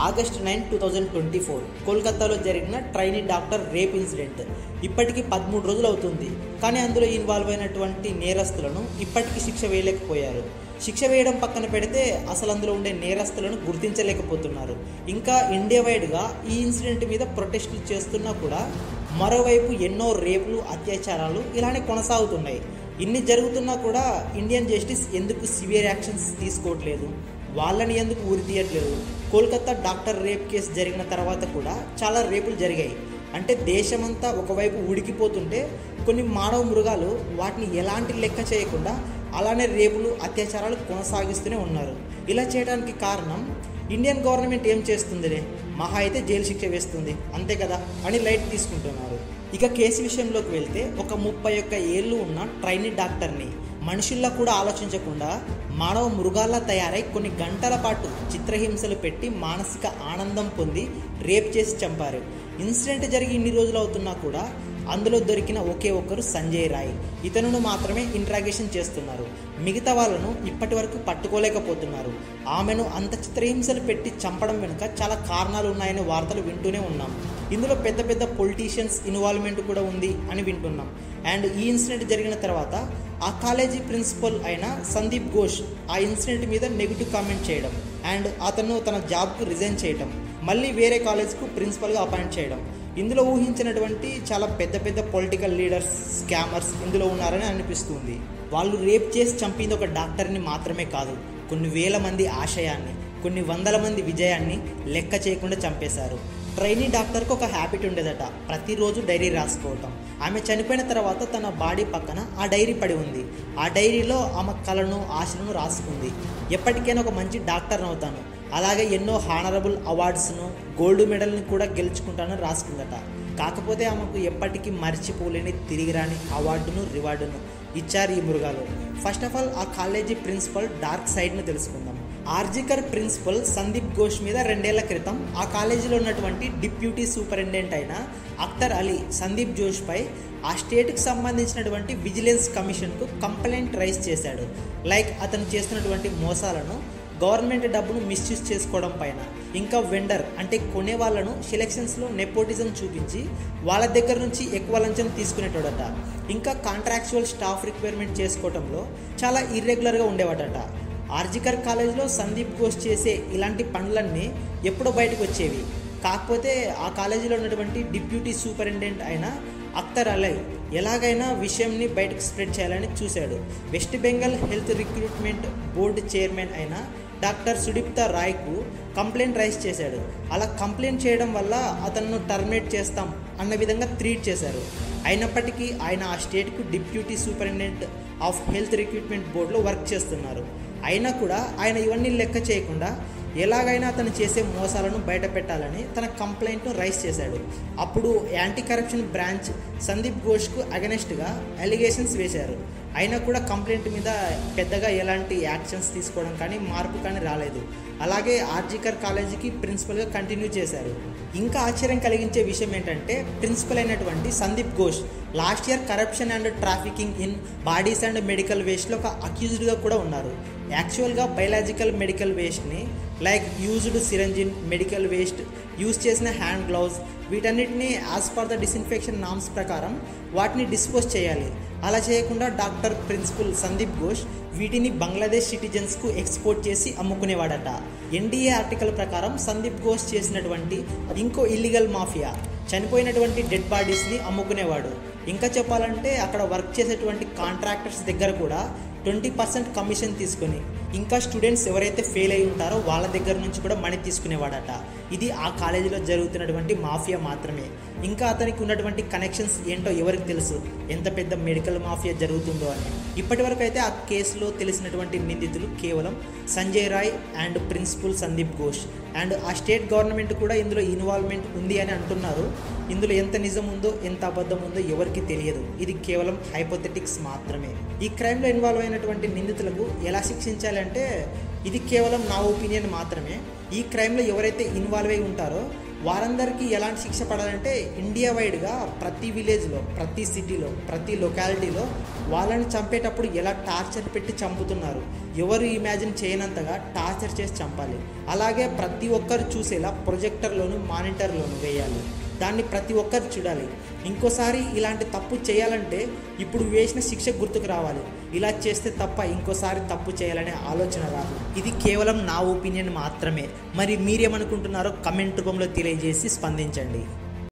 August 9, 2024 కోల్కతాలో జరిగిన trainee doctor rape incident ఇప్పటికీ 13 రోజులు అవుతుంది. కానీ అందులో ఇన్వాల్వ్ అయినటువంటి నేరస్తులను ఇప్పటికీ శిక్ష వేయలేకపోయారు. శిక్ష వేయడం పక్కన పెడితే అసలు అందులో ఉండే నేరస్తులను గుర్తించలేకపోతున్నారు. ఇంకా ఇండియా వైడ్గా ఈ ఇన్సిడెంట్ మీద ప్రొటెస్టులు చేస్తున్నా కూడా మరోవైపు ఎన్నో రేపులు, అత్యాచారాలు ఇలానే కొనసాగుతున్నాయి. ఇన్ని జరుగుతున్నా కూడా ఇండియన్ జస్టిస్ ఎందుకు సివియర్ యాక్షన్స్ తీసుకోవట్లేదు, వాళ్ళని ఎందుకు ఉరి తీయట్లేదు? కోల్కతా డాక్టర్ రేప్ కేసు జరిగిన తర్వాత కూడా చాలా రేపులు జరిగాయి. అంటే దేశమంతా ఒకవైపు ఉడికిపోతుంటే కొన్ని మానవ మృగాలు వాటిని ఎలాంటి లెక్క చేయకుండా అలానే రేపులు, అత్యాచారాలు కొనసాగిస్తూనే ఉన్నారు. ఇలా చేయడానికి కారణం ఇండియన్ గవర్నమెంట్ ఏం చేస్తుందిలే, మహా అయితే జైలు శిక్ష వేస్తుంది అంతే కదా అని లైట్ తీసుకుంటున్నారు. ఇక కేసు విషయంలోకి వెళ్తే ఒక 31 ఏళ్ళు ఉన్న ట్రైనీ డాక్టర్ని మనుషుల్లా కూడా ఆలోచించకుండా మానవ మృగాల్లా తయారై కొన్ని గంటల పాటు చిత్రహింసలు పెట్టి మానసిక ఆనందం పొంది రేప్ చేసి చంపారు. ఇన్సిడెంట్ జరిగి ఇన్ని రోజులు అవుతున్నా కూడా అందులో దొరికిన ఒకే ఒక్కరు సంజయ్ రాయ్. ఇతనును మాత్రమే ఇంట్రాగేషన్ చేస్తున్నారు. మిగతా వాళ్ళను ఇప్పటి వరకు పట్టుకోలేకపోతున్నారు. ఆమెను అంత చిత్రహింసలు పెట్టి చంపడం వెనుక చాలా కారణాలు ఉన్నాయనే వార్తలు వింటూనే ఉన్నాం. ఇందులో పెద్ద పెద్ద పొలిటీషియన్స్ ఇన్వాల్వ్మెంట్ కూడా ఉంది అని వింటున్నాం. అండ్ ఈ ఇన్సిడెంట్ జరిగిన తర్వాత ఆ కాలేజీ ప్రిన్సిపల్ అయిన సందీప్ ఘోష్ ఆ ఇన్సిడెంట్ మీద నెగిటివ్ కామెంట్ చేయడం అండ్ అతను తన జాబ్కు రిజైన్ చేయడం, మళ్ళీ వేరే కాలేజ్కు ప్రిన్సిపల్గా అపాయింట్ చేయడం. ఇందులో ఊహించినటువంటి చాలా పెద్ద పెద్ద పొలిటికల్ లీడర్స్, స్కామర్స్ ఇందులో ఉన్నారని అనిపిస్తుంది. వాళ్ళు రేప్ చేసి చంపింది ఒక డాక్టర్ని మాత్రమే కాదు, కొన్ని వేల మంది ఆశయాన్ని, కొన్ని వందల మంది విజయాన్ని లెక్క చేయకుండా చంపేశారు. ట్రైనీ డాక్టర్కి ఒక హ్యాబిట్ ఉండేదట, ప్రతిరోజు డైరీ రాసుకోవటం. ఆమె చనిపోయిన తర్వాత తన బాడీ పక్కన ఆ డైరీ పడి ఉంది. ఆ డైరీలో ఆమె కలను, ఆశలను రాసుకుంది. ఎప్పటికైనా ఒక మంచి డాక్టర్ అవుతాను, అలాగే ఎన్నో హానరబుల్ అవార్డ్స్ను, గోల్డ్ మెడల్ని కూడా గెలుచుకుంటానని రాసుకుందట. కాకపోతే ఆమెకు ఎప్పటికీ మర్చిపోలేని, తిరిగిరాని అవార్డును, రివార్డును ఇచ్చారు ఈ మృగాలు. ఫస్ట్ ఆఫ్ ఆల్ ఆ కాలేజీ ప్రిన్సిపల్ డార్క్ సైడ్ను తెలుసుకుందాం. ఆర్జికర్ ప్రిన్సిపల్ సందీప్ ఘోష్ మీద 2 ఏళ్ల క్రితం ఆ కాలేజీలో ఉన్నటువంటి డిప్యూటీ సూపరింటెండెంట్ అయిన అఖ్తర్ అలీ సందీప్ ఘోష్పై ఆ స్టేట్కి సంబంధించినటువంటి విజిలెన్స్ కమిషన్కు కంప్లైంట్ రైజ్ చేశాడు. లైక్ అతను చేస్తున్నటువంటి మోసాలను, గవర్నమెంట్ డబ్బును మిస్యూజ్ చేసుకోవడం పైన, ఇంకా వెండర్ అంటే కొనే వాళ్ళను సెలెక్షన్స్లో నెపోటిజం చూపించి వాళ్ళ దగ్గర నుంచి ఎక్కువ లంచం తీసుకునేటోడట. ఇంకా కాంట్రాక్చువల్ స్టాఫ్ రిక్వైర్మెంట్ చేసుకోవడంలో చాలా ఇర్రెగ్యులర్గా ఉండేవాడట. ఆర్జికర్ కాలేజ్లో సందీప్ ఘోష్ చేసే ఇలాంటి పనులన్నీ ఎప్పుడో బయటకు వచ్చేవి. కాకపోతే ఆ కాలేజీలో ఉన్నటువంటి డిప్యూటీ సూపరింటెండెంట్ అయిన అఖ్తర్ అలీ ఎలాగైనా విషయంని బయటకు స్ప్రెడ్ చేయాలని చూశాడు. West Bengal health recruitment board chairman అయిన డాక్టర్ సుదీప్తా రాయ్కు కంప్లైంట్ రైజ్ చేశాడు. అలా కంప్లైంట్ చేయడం వల్ల అతను టర్మినేట్ చేస్తాం అన్న విధంగా ట్రీట్ చేశారు. అయినప్పటికీ ఆయన ఆ స్టేట్కు deputy superintendent of health recruitment బోర్డులో వర్క్ చేస్తున్నారు. అయినా కూడా ఆయన ఇవన్నీ లెక్క చేయకుండా ఎలాగైనా అతను చేసే మోసాలను బయట పెట్టాలని తన కంప్లైంట్ను రైజ్ చేశాడు. అప్పుడు యాంటీ కరప్షన్ బ్రాంచ్ సందీప్ ఘోష్కు అగెనెస్ట్గా అలిగేషన్స్ వేశారు. అయినా కూడా కంప్లైంట్ మీద పెద్దగా ఎలాంటి యాక్షన్స్ తీసుకోవడం కానీ, మార్పు కానీ రాలేదు. అలాగే ఆర్జికర్ కాలేజీకి ప్రిన్సిపల్గా కంటిన్యూ చేశారు. ఇంకా ఆశ్చర్యం కలిగించే విషయం ఏంటంటే ప్రిన్సిపల్ అయినటువంటి Sandeep Ghosh last year corruption and trafficking in bodies and medical వేస్ట్లో ఒక అక్యూజ్డ్గా కూడా ఉన్నారు. యాక్చువల్గా బయలాజికల్ మెడికల్ వేస్ట్ని లైక్ యూజ్డ్ సిరంజిన్, మెడికల్ వేస్ట్, యూజ్ చేసిన హ్యాండ్ గ్లౌజ్ వీటన్నిటిని as per the disinfection norms ప్రకారం వాటిని డిస్పోజ్ చేయాలి. అలా చేయకుండా డాక్టర్ ప్రిన్సిపల్ సందీప్ ఘోష్ వీటిని బంగ్లాదేశ్ సిటిజన్స్కు ఎక్స్పోర్ట్ చేసి అమ్ముకునేవాడట. ఎన్డీఏ ఆర్టికల్ ప్రకారం సందీప్ ఘోష్ చేసినటువంటి ఇంకో ఇల్లీగల్ మాఫియా చనిపోయినటువంటి డెడ్ బాడీస్ని అమ్ముకునేవాడు. ఇంకా చెప్పాలంటే అక్కడ వర్క్ చేసేటువంటి కాంట్రాక్టర్స్ దగ్గర కూడా 20% కమిషన్ తీసుకొని, ఇంకా స్టూడెంట్స్ ఎవరైతే ఫెయిల్ అయి ఉంటారో వాళ్ళ దగ్గర నుంచి కూడా మనీ తీసుకునేవాడట. ఇది ఆ కాలేజీలో జరుగుతున్నటువంటి మాఫియా మాత్రమే. ఇంకా అతనికి ఉన్నటువంటి కనెక్షన్స్ ఏంటో ఎవరికి తెలుసు, ఎంత పెద్ద మెడికల్ మాఫియా జరుగుతుందో అని. ఇప్పటి వరకు అయితే ఆ కేసులో తెలిసినటువంటి నిందితులు కేవలం Sanjay Roy and principal Sandeep Ghosh. And ఆ స్టేట్ గవర్నమెంట్ కూడా ఇందులో ఇన్వాల్వ్మెంట్ ఉంది అని అంటున్నారు. ఇందులో ఎంత నిజం ఉందో, ఎంత అబద్ధం ఉందో ఎవరికి తెలియదు. ఇది కేవలం హైపోథెటిక్స్ మాత్రమే. ఈ క్రైమ్లో ఇన్వాల్వ్ అయినటువంటి నిందితులకు ఎలా శిక్షించాలంటే ఇది కేవలం నా ఒపీనియన్ మాత్రమే. ఈ క్రైమ్లో ఎవరైతే ఇన్వాల్వ్ అయి ఉంటారో వారందరికీ ఎలాంటి శిక్ష పడాలంటే ఇండియా వైడ్గా ప్రతి విలేజ్లో, ప్రతి సిటీలో, ప్రతి లొకాలిటీలో వాళ్ళని చంపేటప్పుడు ఎలా టార్చర్ పెట్టి చంపుతున్నారు, ఎవరు ఇమాజిన్ చేయనంతగా టార్చర్ చేసి చంపాలి. అలాగే ప్రతి ఒక్కరు చూసేలా ప్రొజెక్టర్లోను మానిటర్లోను వేయాలి. దాన్ని ప్రతి ఒక్కరు చూడాలి. ఇంకోసారి ఇలాంటి తప్పు చేయాలంటే ఇప్పుడు వేసిన శిక్ష గుర్తుకు రావాలి. ఇలా చేస్తే తప్ప ఇంకోసారి తప్పు చేయాలనే ఆలోచన రాదు. ఇది కేవలం నా ఒపీనియన్ మాత్రమే. మరి మీరేమనుకుంటున్నారో కమెంట్ రూపంలో తెలియజేసి స్పందించండి.